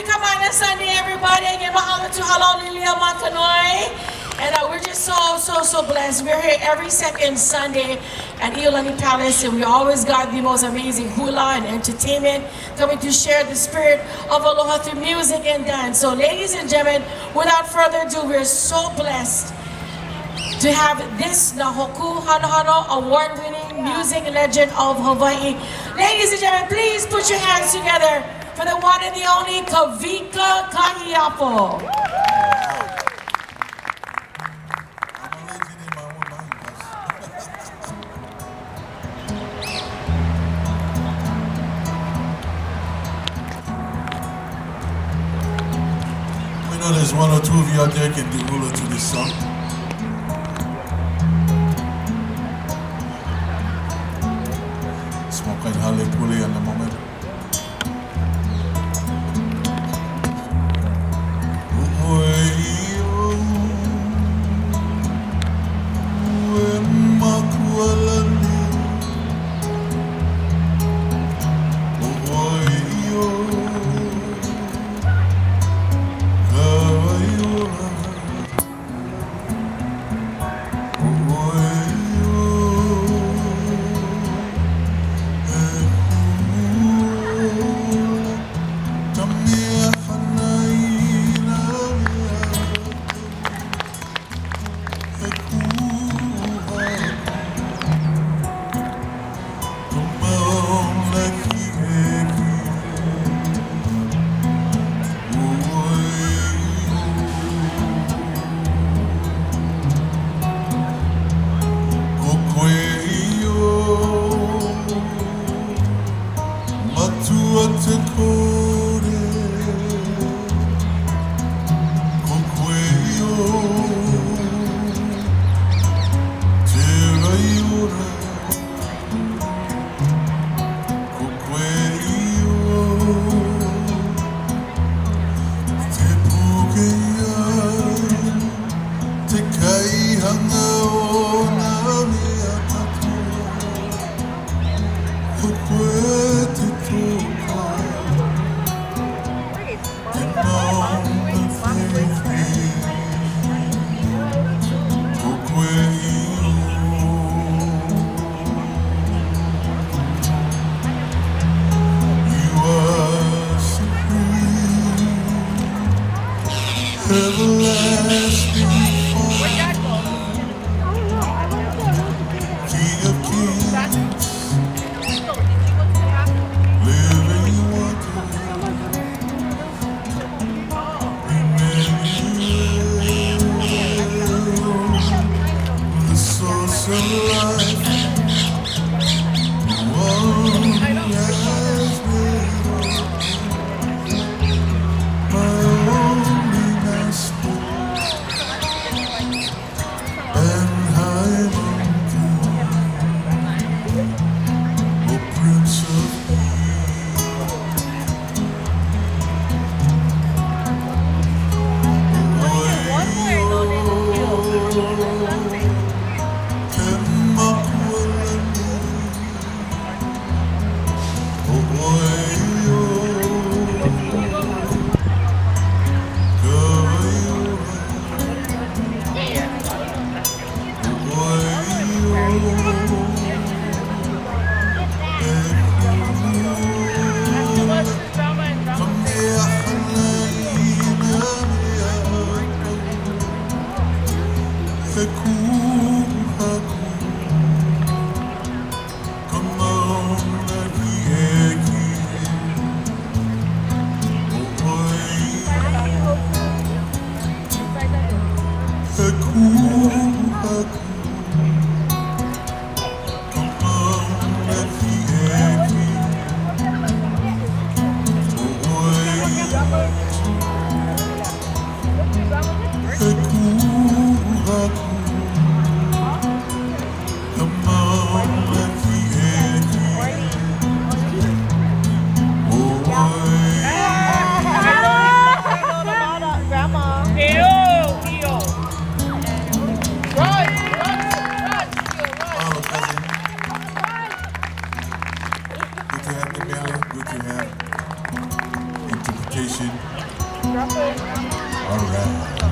Happy Kamaʻāina Sunday, everybody. Again, mahalo to Lilia Matanoi. And we're just so blessed. We're here every second Sunday at ʻIolani Palace, and we always got the most amazing hula and entertainment coming to share the spirit of aloha through music and dance. So ladies and gentlemen, without further ado, we're so blessed to have this Nahoku Hanohano award-winning music legend of Hawaii. Ladies and gentlemen, please put your hands together for the one and the only Kawika Kahiapo. I know there's one or two of you out there can do hula to this song. Smoke and hale pule in the moment. All right.